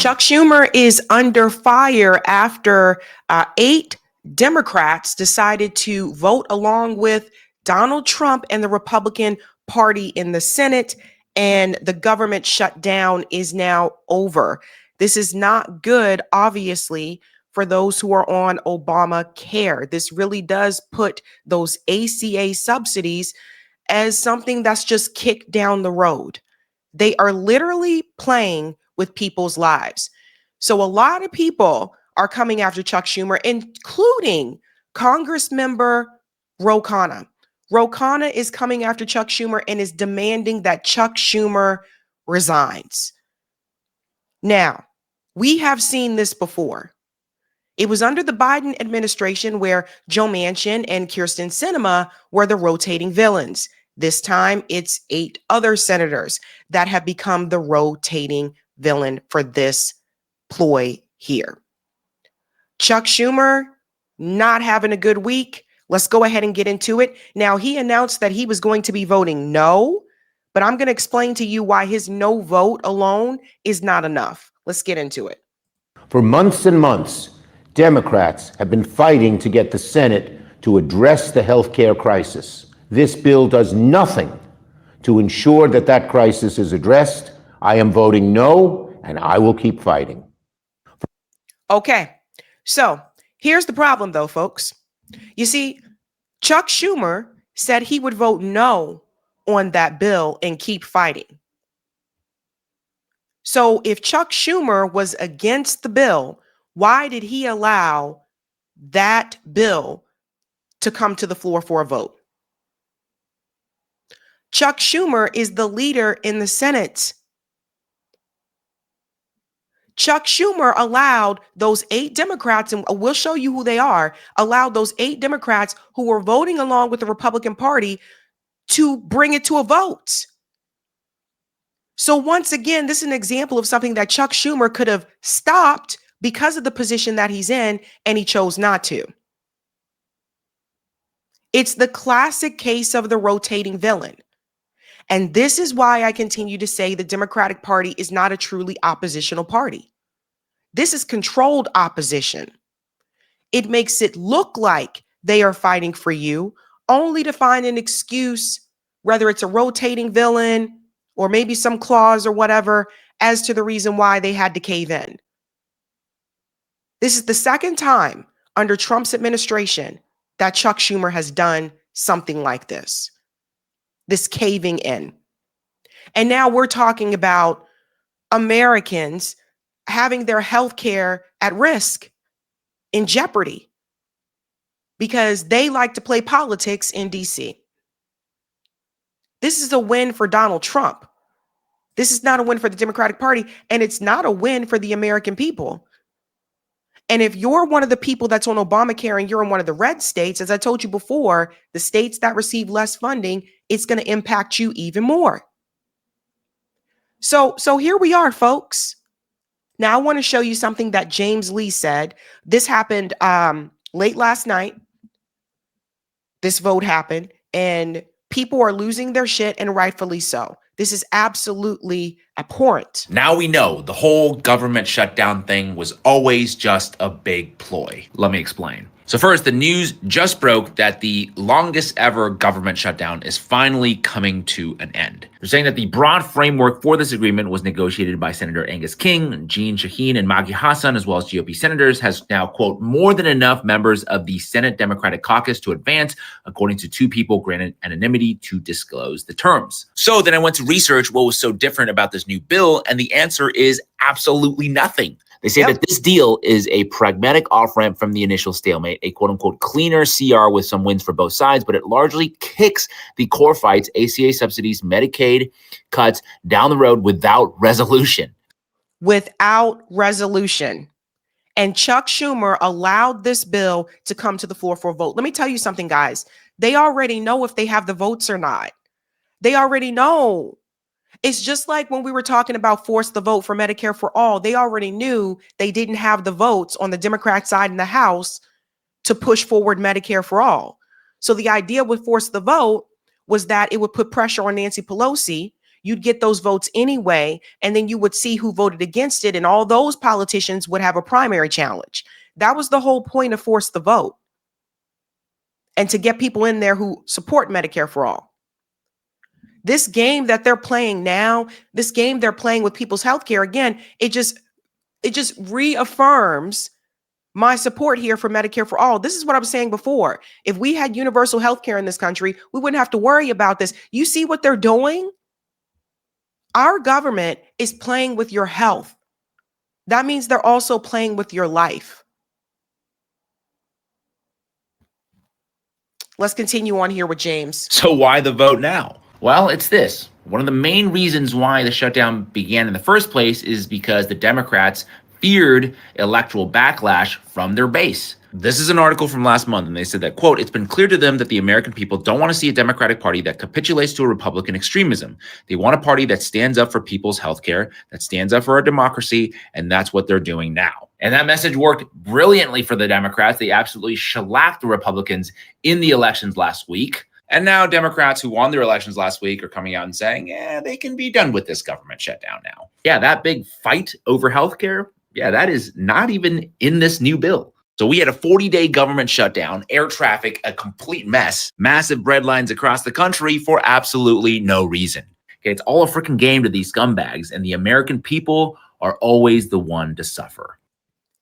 Chuck Schumer is under fire after 8 Democrats decided to vote along with Donald Trump and the Republican Party in the Senate, and the government shutdown is now over. This is not good, obviously, for those who are on Obamacare. This really does put those ACA subsidies as something that's just kicked down the road. They are literally playing with people's lives. So a lot of people are coming after Chuck Schumer, including Congress member Khanna. Khanna is coming after Chuck Schumer and is demanding that Chuck Schumer resigns. Now, we have seen this before. It was under the Biden administration where Joe Manchin and Kyrsten Sinema were the rotating villains. This time, it's 8 other senators that have become the rotating villain for this ploy here. Chuck Schumer not having a good week. Let's go ahead and get into it. Now, he announced that he was going to be voting no, but I'm going to explain to you why his no vote alone is not enough. Let's get into it. For months and months, Democrats have been fighting to get the Senate to address the health care crisis. This bill does nothing to ensure that that crisis is addressed. I am voting no, and I will keep fighting. Okay, so here's the problem, though, folks. You see, Chuck Schumer said he would vote no on that bill and keep fighting. So if Chuck Schumer was against the bill, why did he allow that bill to come to the floor for a vote? Chuck Schumer is the leader in the Senate. Chuck Schumer allowed those 8 Democrats, and we'll show you who they are, allowed those 8 Democrats who were voting along with the Republican Party to bring it to a vote. So once again, this is an example of something that Chuck Schumer could have stopped because of the position that he's in, and he chose not to. It's the classic case of the rotating villain. And this is why I continue to say the Democratic Party is not a truly oppositional party. This is controlled opposition. It makes it look like they are fighting for you, only to find an excuse, whether it's a rotating villain or maybe some clause or whatever, as to the reason why they had to cave in. This is the second time under Trump's administration that Chuck Schumer has done something like this caving in. And now we're talking about Americans having their health care at risk, in jeopardy, because they like to play politics in DC. This is a win for Donald Trump. This is not a win for the Democratic Party, and it's not a win for the American people. And if you're one of the people that's on Obamacare and you're in one of the red states, as I told you before, the states that receive less funding, it's going to impact you even more. So here we are, folks. Now, I want to show you something that James Lee said. This happened late last night. This vote happened, and people are losing their shit, and rightfully so. This is absolutely abhorrent. Now we know the whole government shutdown thing was always just a big ploy. Let me explain. So first, the news just broke that the longest ever government shutdown is finally coming to an end. They're saying that the broad framework for this agreement was negotiated by Senator Angus King, Jeanne Shaheen, and Maggie Hassan, as well as GOP senators, has now, quote, more than enough members of the Senate Democratic Caucus to advance, according to 2 people granted anonymity to disclose the terms. So then I went to research what was so different about this new bill, and the answer is absolutely nothing. They say that this deal is a pragmatic off-ramp from the initial stalemate, a quote-unquote cleaner CR with some wins for both sides, but it largely kicks the core fights, ACA subsidies, Medicaid cuts down the road without resolution. Without resolution. And Chuck Schumer allowed this bill to come to the floor for a vote. Let me tell you something, guys. They already know if they have the votes or not. They already know. It's just like when we were talking about force the vote for Medicare for all. They already knew they didn't have the votes on the Democrat side in the House to push forward Medicare for all. So the idea with force the vote was that it would put pressure on Nancy Pelosi. you'd get those votes anyway. And then you would see who voted against it. And all those politicians would have a primary challenge. That was the whole point of force the vote. And to get people in there who support Medicare for all. This game that they're playing now, this game they're playing with people's health care, again, it just reaffirms my support here for Medicare for all. This is what I was saying before. If we had universal health care in this country, we wouldn't have to worry about this. You see what they're doing? Our government is playing with your health. That means they're also playing with your life. Let's continue on here with James. So why the vote now? Well, it's this. One of the main reasons why the shutdown began in the first place is because the Democrats feared electoral backlash from their base. This is an article from last month, and they said that, quote, it's been clear to them that the American people don't want to see a Democratic Party that capitulates to a Republican extremism. They want a party that stands up for people's health care, that stands up for our democracy, and that's what they're doing now. And that message worked brilliantly for the Democrats. They absolutely shellacked the Republicans in the elections last week. And now Democrats who won their elections last week are coming out and saying, yeah, they can be done with this government shutdown now. Yeah, that big fight over healthcare, yeah, that is not even in this new bill. So we had a 40-day government shutdown, air traffic, a complete mess, massive bread lines across the country for absolutely no reason. Okay, it's all a freaking game to these scumbags, and the American people are always the one to suffer.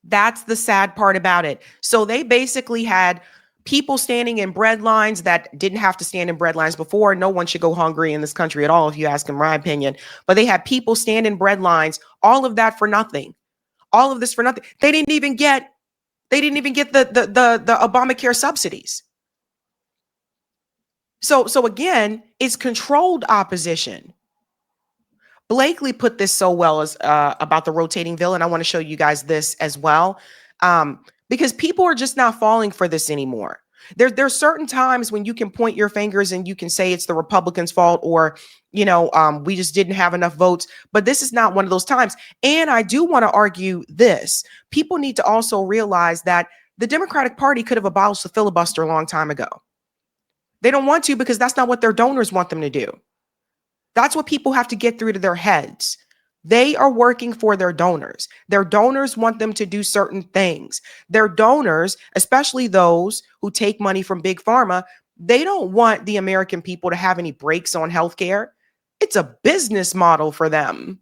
That's the sad part about it. So they basically had people standing in bread lines that didn't have to stand in bread lines before. No one should go hungry in this country at all, if you ask in my opinion. But they had people stand in bread lines, all of that for nothing. All of this for nothing. They didn't even get the Obamacare subsidies. So again, it's controlled opposition. Blakely put this so well as about the rotating villain. I want to show you guys this as well, because people are just not falling for this anymore. There's certain times when you can point your fingers and you can say it's the Republicans' fault, or we just didn't have enough votes. But this is not one of those times. And I do want to argue this: people need to also realize that the Democratic Party could have abolished the filibuster a long time ago. They don't want to because that's not what their donors want them to do. That's what people have to get through to their heads. They are working for their donors. Their donors want them to do certain things. Their donors, especially those who take money from big pharma, they don't want the American people to have any breaks on healthcare. It's a business model for them.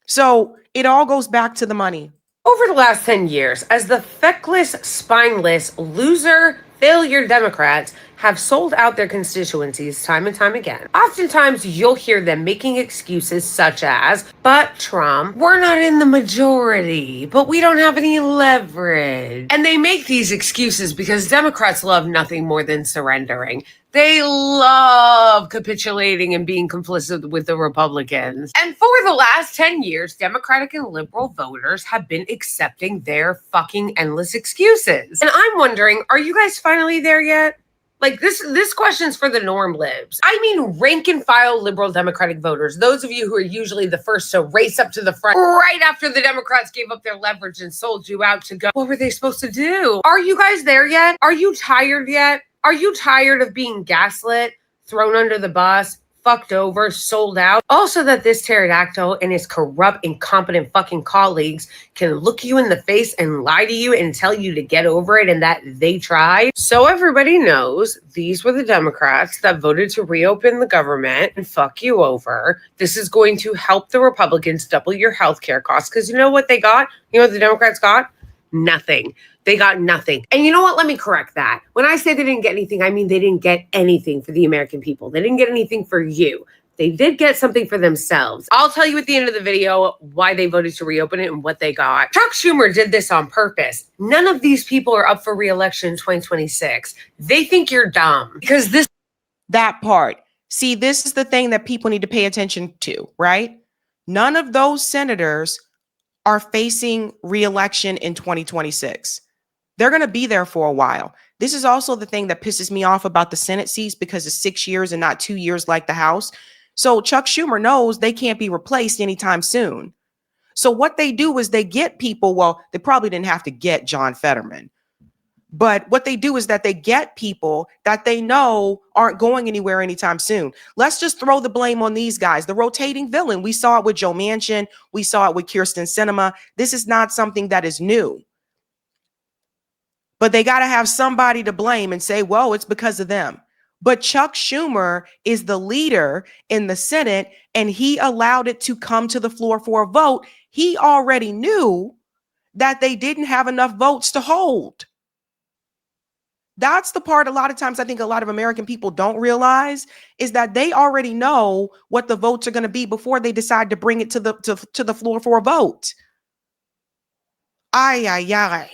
So it all goes back to the money. Over the last 10 years, as the feckless, spineless, loser, failure Democrats have sold out their constituencies time and time again. Oftentimes, you'll hear them making excuses such as, but Trump, we're not in the majority, but we don't have any leverage. And they make these excuses because Democrats love nothing more than surrendering. They love capitulating and being complicit with the Republicans. And for the last 10 years, Democratic and liberal voters have been accepting their fucking endless excuses. And I'm wondering, are you guys finally there yet? Like, this question's for the norm libs. I mean, rank and file liberal Democratic voters, those of you who are usually the first to race up to the front right after the Democrats gave up their leverage and sold you out to go. What were they supposed to do? Are you guys there yet? Are you tired yet? Are you tired of being gaslit, thrown under the bus, fucked over, sold out? Also that this pterodactyl and his corrupt, incompetent fucking colleagues can look you in the face and lie to you and tell you to get over it and that they tried. So everybody knows these were the Democrats that voted to reopen the government and fuck you over. This is going to help the Republicans double your healthcare costs, because you know what they got? You know what the Democrats got? Nothing. They got nothing. And you know what? Let me correct that. When I say they didn't get anything, I mean they didn't get anything for the American people. They didn't get anything for you. They did get something for themselves. I'll tell you at the end of the video why they voted to reopen it and what they got. Chuck Schumer did this on purpose. None of these people are up for re-election in 2026. They think you're dumb because that part. See, this is the thing that people need to pay attention to, right? None of those senators are facing re-election in 2026. They're going to be there for a while. This is also the thing that pisses me off about the Senate seats, because it's 6 years and not 2 years like the House. So Chuck Schumer knows they can't be replaced anytime soon. So what they do is they get people, well, they probably didn't have to get John Fetterman, But what they do is that they get people that they know aren't going anywhere anytime soon. Let's just throw the blame on these guys. The rotating villain. We saw it with Joe Manchin. We saw it with Kirsten Sinema. This is not something that is new. But they got to have somebody to blame and say, well, it's because of them. But Chuck Schumer is the leader in the Senate, and he allowed it to come to the floor for a vote. He already knew that they didn't have enough votes to hold. That's the part a lot of times I think a lot of American people don't realize is that they already know what the votes are going to be before they decide to bring it to the floor for a vote. Ay, ay, ay.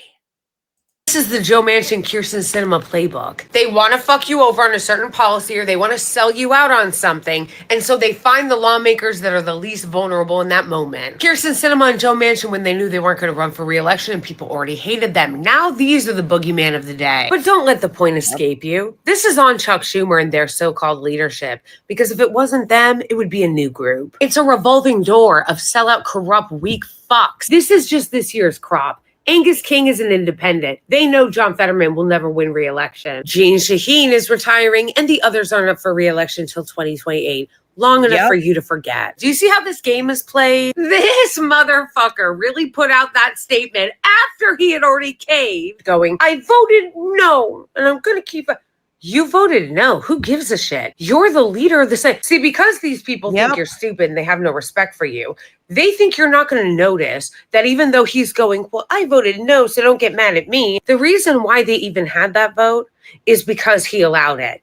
This is the Joe Manchin Kirsten Sinema playbook. They want to fuck you over on a certain policy, or they want to sell you out on something, and so they find the lawmakers that are the least vulnerable in that moment. Kirsten Sinema and Joe Manchin, when they knew they weren't going to run for re-election and people already hated them, now these are the boogeyman of the day. But don't let the point escape you. This is on Chuck Schumer and their so-called leadership, because if it wasn't them, it would be a new group. It's a revolving door of sellout, corrupt, weak fucks. This is just this year's crop. Angus King is an independent. They know John Fetterman will never win re-election. Jeanne Shaheen is retiring, and the others aren't up for re-election until 2028. Long enough for you to forget. Do you see how this game is played? This motherfucker really put out that statement after he had already caved, going, I voted no, and I'm going to keep it. You voted no. Who gives a shit? You're the leader of the Senate. See, because these people think you're stupid and they have no respect for you, they think you're not going to notice that even though he's going, well, I voted no, so don't get mad at me. The reason why they even had that vote is because he allowed it.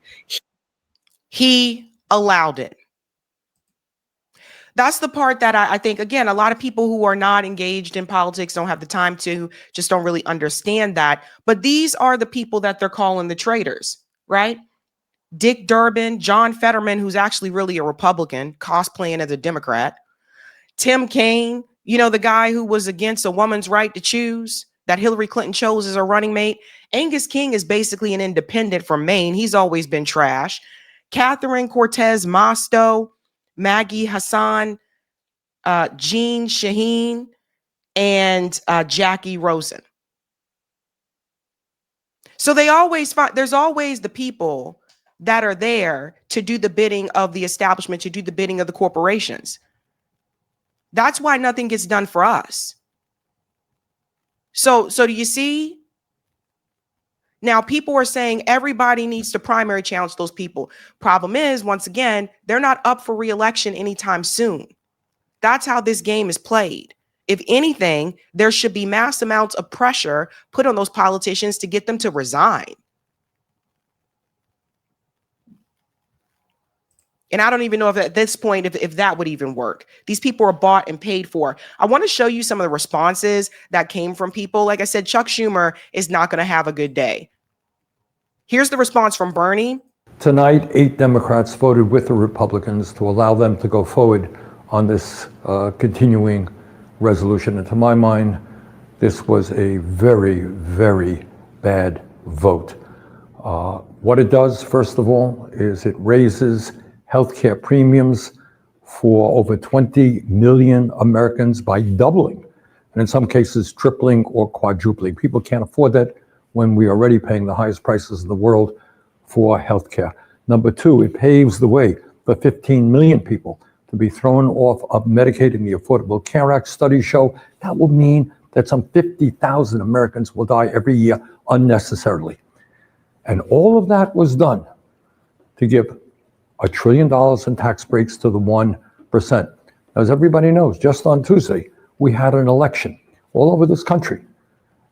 He allowed it. That's the part that I think, again, a lot of people who are not engaged in politics don't have the time to, just don't really understand that. But these are the people that they're calling the traitors. Right? Dick Durbin, John Fetterman, who's actually really a Republican, cosplaying as a Democrat. Tim Kaine, you know, the guy who was against a woman's right to choose, that Hillary Clinton chose as her running mate. Angus King is basically an independent from Maine. He's always been trash. Catherine Cortez Masto, Maggie Hassan, Jeanne Shaheen, and Jackie Rosen. So they always find, there's always the people that are there to do the bidding of the establishment, to do the bidding of the corporations. That's why nothing gets done for us. So do you see? Now, people are saying everybody needs to primary challenge those people. Problem is, once again, they're not up for re-election anytime soon. That's how this game is played. If anything, there should be mass amounts of pressure put on those politicians to get them to resign. And I don't even know if at this point, if that would even work. These people are bought and paid for. I want to show you some of the responses that came from people. Like I said, Chuck Schumer is not going to have a good day. Here's the response from Bernie. Tonight, 8 Democrats voted with the Republicans to allow them to go forward on this continuing resolution. And to my mind, this was a very, very bad vote. What it does, first of all, is it raises healthcare premiums for over 20 million Americans by doubling, and in some cases tripling or quadrupling. People can't afford that when we are already paying the highest prices in the world for healthcare. Number two, it paves the way for 15 million people to be thrown off of Medicaid and the Affordable Care Act. Studies show that will mean that some 50,000 Americans will die every year unnecessarily. And all of that was done to give $1 trillion in tax breaks to the 1%. As everybody knows, just on Tuesday, we had an election all over this country.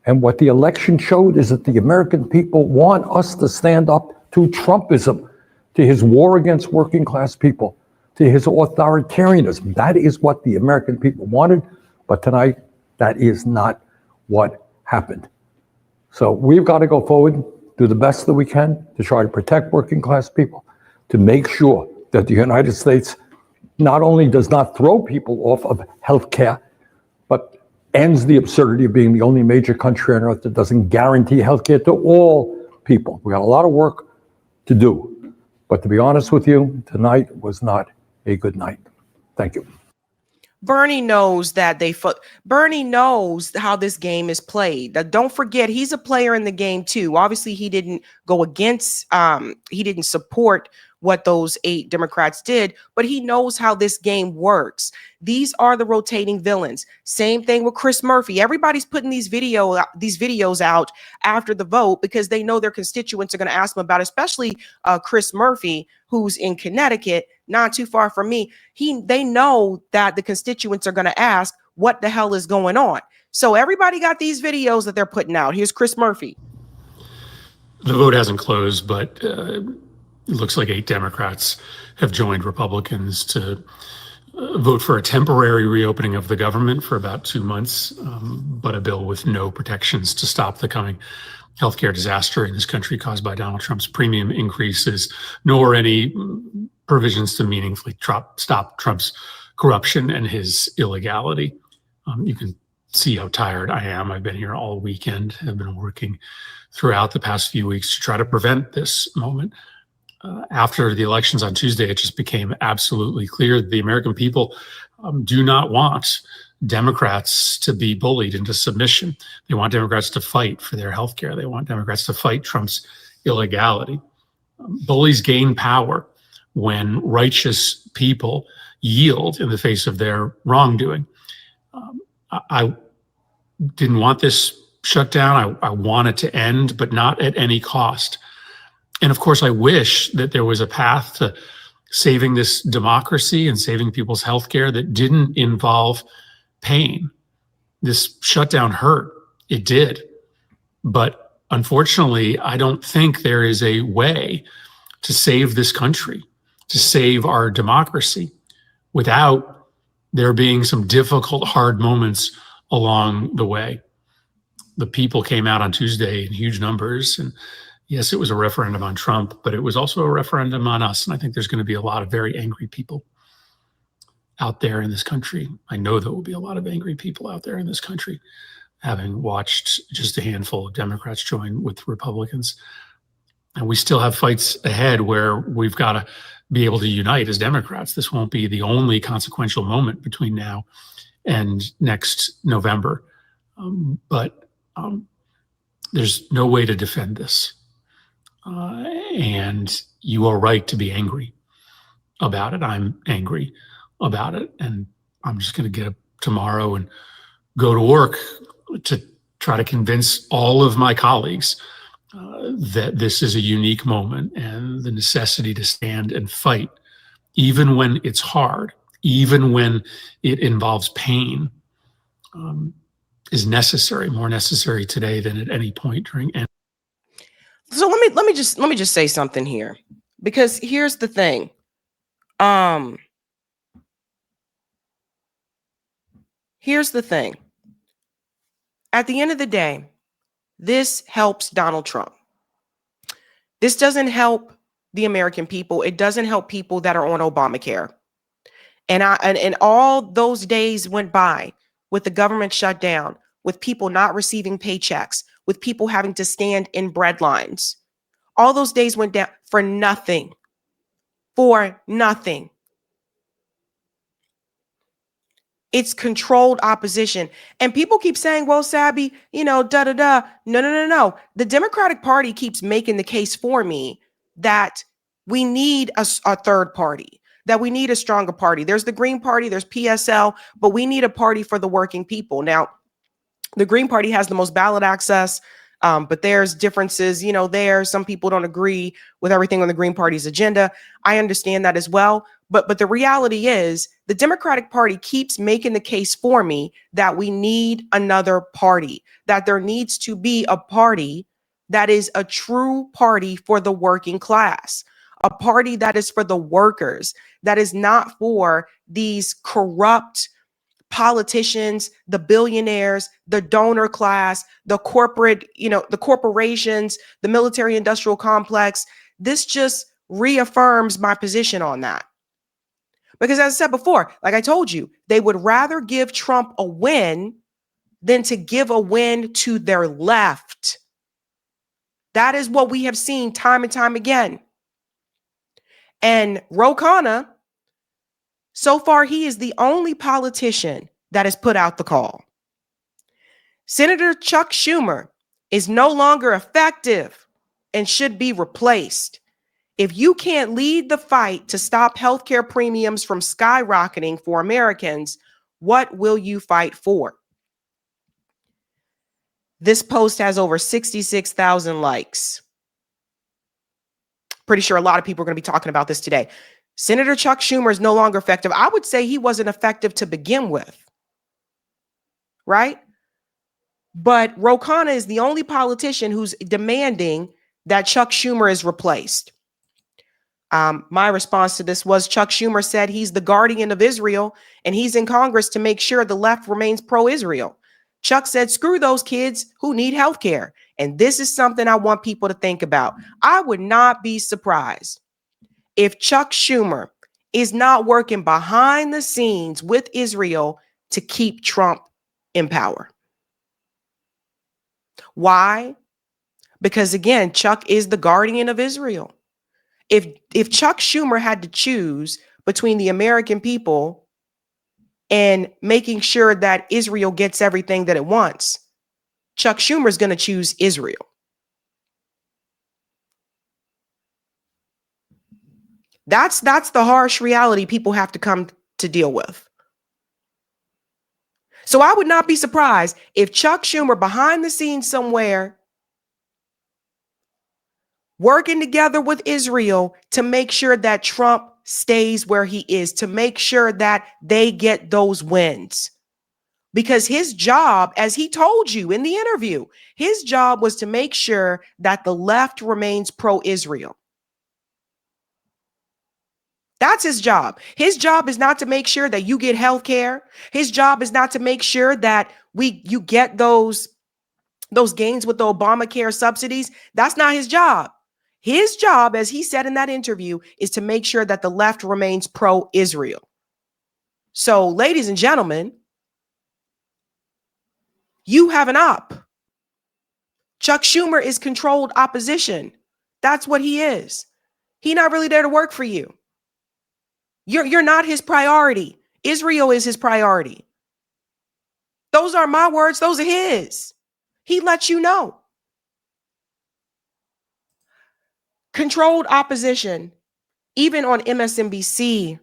And what the election showed is that the American people want us to stand up to Trumpism, to his war against working class people, to his authoritarianism. That is what the American people wanted. But tonight, that is not what happened. So we've got to go forward, do the best that we can to try to protect working class people, to make sure that the United States not only does not throw people off of health care, but ends the absurdity of being the only major country on earth that doesn't guarantee health care to all people. We got a lot of work to do. But to be honest with you, tonight was not a good night. Thank you. Bernie knows that Bernie knows how this game is played. Don't forget, he's a player in the game too. Obviously, he didn't go against, he didn't support what those 8 Democrats did, but he knows how this game works. These are the rotating villains. Same thing with Chris Murphy. Everybody's putting these videos out after the vote because they know their constituents are going to ask them about, especially Chris Murphy, who's in Connecticut, not too far from me. They know that the constituents are going to ask what the hell is going on. So everybody got these videos that they're putting out. Here's Chris Murphy. The vote hasn't closed, but it looks like 8 Democrats have joined Republicans to vote for a temporary reopening of the government for about 2 months, but a bill with no protections to stop the coming healthcare disaster in this country caused by Donald Trump's premium increases, nor any provisions to meaningfully stop Trump's corruption and his illegality. You can see how tired I am. I've been here all weekend. I've been working throughout the past few weeks to try to prevent this moment. After the elections on Tuesday, it just became absolutely clear that the American people do not want Democrats to be bullied into submission. They want Democrats to fight for their health care. They want Democrats to fight Trump's illegality. Bullies gain power when righteous people yield in the face of their wrongdoing. I didn't want this shutdown. I want it to end, but not at any cost. And of course, I wish that there was a path to saving this democracy and saving people's health care that didn't involve pain. This shutdown hurt. It did. But unfortunately, I don't think there is a way to save this country, to save our democracy, without there being some difficult, hard moments along the way. The people came out on Tuesday in huge numbers. And yes, it was a referendum on Trump, but it was also a referendum on us. And I think there's going to be a lot of very angry people out there in this country. I know there will be a lot of angry people out there in this country, having watched just a handful of Democrats join with Republicans. And we still have fights ahead where we've got to be able to unite as Democrats. This won't be the only consequential moment between now and next November. But there's no way to defend this. And you are right to be angry about it. I'm angry about it. And I'm just going to get up tomorrow and go to work to try to convince all of my colleagues that this is a unique moment and the necessity to stand and fight, even when it's hard, even when it involves pain, is necessary, more necessary today than at any point during any. So let me just say something here, because here's the thing. Here's the thing. At the end of the day, this helps Donald Trump. This doesn't help the American people. It doesn't help people that are on Obamacare. And all those days went by with the government shut down, with people not receiving paychecks, with people having to stand in bread lines. All those days went down for nothing. For nothing. It's controlled opposition. And people keep saying, well, Sabby, da-da-da. No. The Democratic Party keeps making the case for me that we need a third party, that we need a stronger party. There's the Green Party, there's PSL, but we need a party for the working people. Now, the Green Party has the most ballot access, but there's differences, there. Some people don't agree with everything on the Green Party's agenda. I understand that as well. But the reality is the Democratic Party keeps making the case for me that we need another party, that there needs to be a party that is a true party for the working class, a party that is for the workers, that is not for these corrupt politicians, the billionaires, the donor class, the corporate, the corporations, the military industrial complex. This just reaffirms my position on that. Because as I said before, like I told you, they would rather give Trump a win than to give a win to their left. That is what we have seen time and time again. And Khanna So far, he is the only politician that has put out the call. Senator Chuck Schumer is no longer effective and should be replaced. If you can't lead the fight to stop healthcare premiums from skyrocketing for Americans, what will you fight for? This post has over 66,000 likes. Pretty sure a lot of people are going to be talking about this today. Senator Chuck Schumer is no longer effective. I would say he wasn't effective to begin with, right? But Ro Khanna is the only politician who's demanding that Chuck Schumer is replaced. My response to this was Chuck Schumer said he's the guardian of Israel and he's in Congress to make sure the left remains pro-Israel. Chuck said, screw those kids who need health care. And this is something I want people to think about. I would not be surprised if Chuck Schumer is not working behind the scenes with Israel to keep Trump in power. Why? Because again, Chuck is the guardian of Israel. If Chuck Schumer had to choose between the American people and making sure that Israel gets everything that it wants, Chuck Schumer is going to choose Israel. That's the harsh reality people have to come to deal with. So I would not be surprised if Chuck Schumer behind the scenes somewhere working together with Israel to make sure that Trump stays where he is, to make sure that they get those wins. Because his job, as he told you in the interview, his job was to make sure that the left remains pro-Israel. That's his job. His job is not to make sure that you get health care. His job is not to make sure that you get those gains with the Obamacare subsidies. That's not his job. His job, as he said in that interview, is to make sure that the left remains pro-Israel. So, ladies and gentlemen, you have an op. Chuck Schumer is controlled opposition. That's what he is. He's not really there to work for you. You're not his priority. Israel is his priority. Those aren't my words. Those are his. He lets you know. Controlled opposition. Even on MSNBC,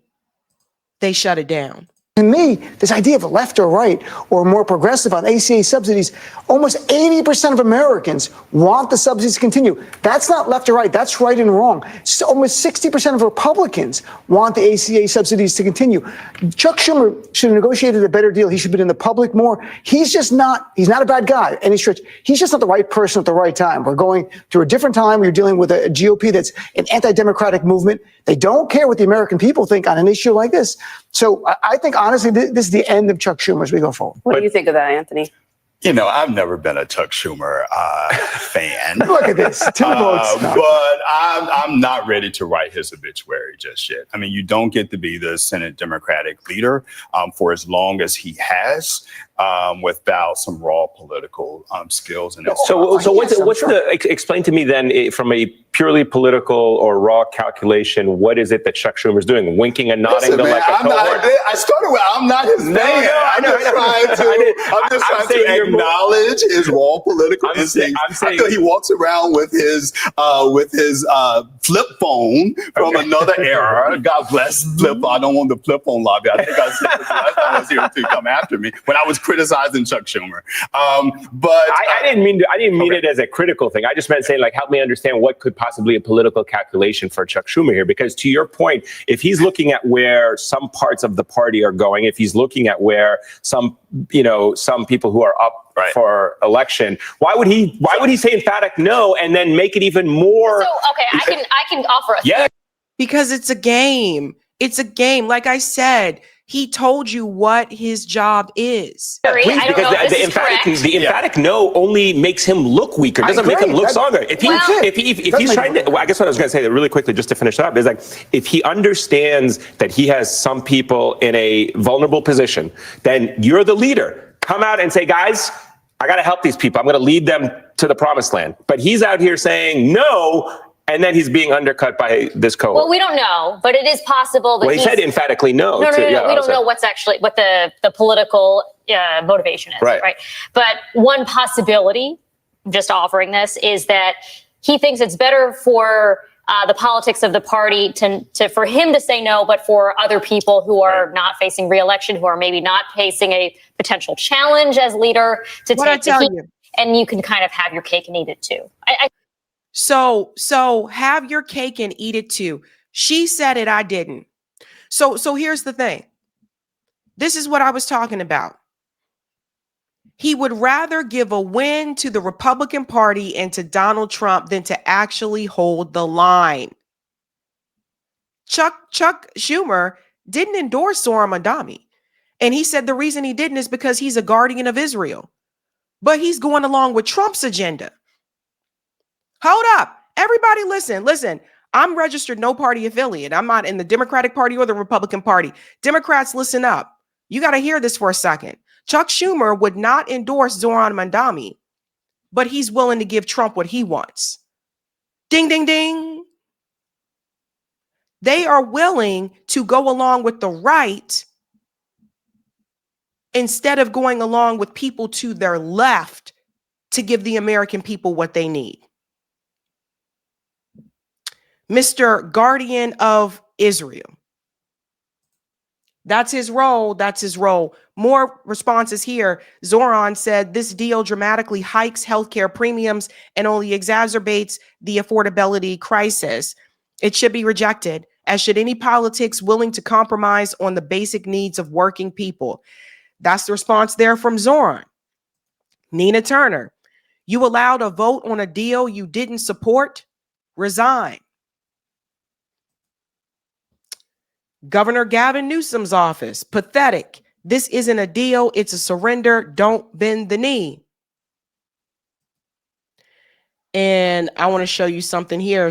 they shut it down. To me, this idea of left or right or more progressive on ACA subsidies, almost 80% of Americans want the subsidies to continue. That's not left or right. That's right and wrong. So almost 60% of Republicans want the ACA subsidies to continue. Chuck Schumer should have negotiated a better deal. He should have been in the public more. He's not a bad guy, any stretch. He's just not the right person at the right time. We're going through a different time. We're dealing with a GOP that's an anti-democratic movement. They don't care what the American people think on an issue like this. So I think, honestly, this is the end of Chuck Schumer as we go forward. What do you think of that, Anthony? You know, I've never been a Chuck Schumer fan. Look at this. 2 votes. But I'm not ready to write his obituary just yet. I mean, you don't get to be the Senate Democratic leader for as long as he has without some raw political skills. And explain to me then from a purely political or raw calculation, what is it that Chuck Schumer's doing? Winking and nodding to like a cohort? I started with, I'm not his fan. I'm just trying to acknowledge his raw political instincts. I feel he walks around with his flip phone from another era. God bless flip phone. I don't want the flip phone lobby. I think I said this last time I was here to come after me when I was criticizing Chuck Schumer. But I didn't mean it as a critical thing. I just meant saying, like, help me understand what could possibly a political calculation for Chuck Schumer here. Because to your point, if he's looking at where some parts of the party are going, if he's looking at where some people who are up for election, why would he say emphatic no and then make it even more? So okay, I can offer because it's a game. It's a game. Like I said, he told you what his job is. Please, because the emphatic no only makes him look weaker. Doesn't make him look stronger. If he's trying to, I guess what I was going to say really quickly, just to finish up, is like if he understands that he has some people in a vulnerable position, then you're the leader. Come out and say, guys, I got to help these people. I'm going to lead them to the promised land. But he's out here saying no. And then he's being undercut by this cohort. Well, we don't know, but it is possible that he said emphatically no. No. Yeah, we don't know what the political motivation is, right? But one possibility, just offering this, is that he thinks it's better for the politics of the party to for him to say no, but for other people who are not facing re-election, who are maybe not facing a potential challenge as leader, to take the heat. And you can kind of have your cake and eat it too. So have your cake and eat it too. She said it, I didn't. So here's the thing. This is what I was talking about. He would rather give a win to the Republican Party and to Donald Trump than to actually hold the line. Chuck Schumer didn't endorse Zohran Mamdani. And he said the reason he didn't is because he's a guardian of Israel. But he's going along with Trump's agenda. Hold up. Everybody listen. I'm registered no party affiliate. I'm not in the Democratic Party or the Republican Party. Democrats, listen up. You got to hear this for a second. Chuck Schumer would not endorse Zohran Mamdani, but he's willing to give Trump what he wants. Ding, ding, ding. They are willing to go along with the right instead of going along with people to their left to give the American people what they need. Mr. Guardian of Israel. That's his role. More responses here. Zohran said this deal dramatically hikes healthcare premiums and only exacerbates the affordability crisis. It should be rejected, as should any politics willing to compromise on the basic needs of working people. That's the response there from Zohran. Nina Turner, you allowed a vote on a deal you didn't support? Resign. Governor Gavin Newsom's office, pathetic. This isn't a deal, it's a surrender. Don't bend the knee. And I want to show you something here.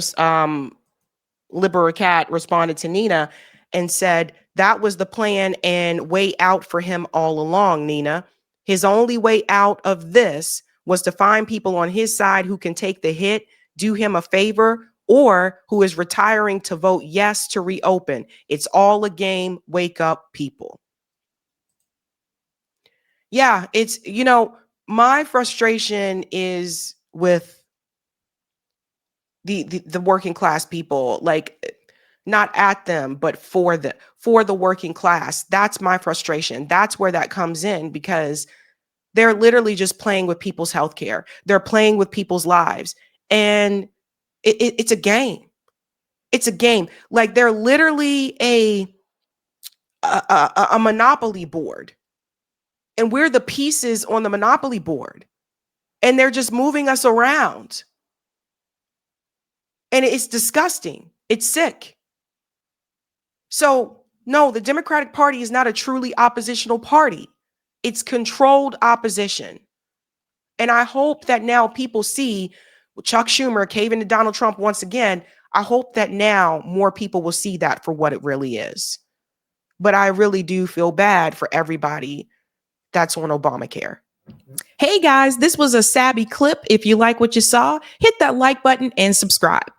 Libera Cat responded to Nina and said that was the plan and way out for him all along, Nina. His only way out of this was to find people on his side who can take the hit, do him a favor, or who is retiring to vote yes to reopen. It's all a game. Wake up, people. Yeah, it's, my frustration is with the working class people, like not at them, but for the working class. That's my frustration. That's where that comes in, because they're literally just playing with people's healthcare. They're playing with people's lives. And it's a game. It's a game. Like they're literally a monopoly board. And we're the pieces on the monopoly board. And they're just moving us around. And it's disgusting. It's sick. So, no, the Democratic Party is not a truly oppositional party. It's controlled opposition. And I hope that now people see Chuck Schumer caving to Donald Trump once again. I hope that now more people will see that for what it really is. But I really do feel bad for everybody that's on Obamacare. Hey guys, this was a Sabby clip. If you like what you saw, hit that like button and subscribe.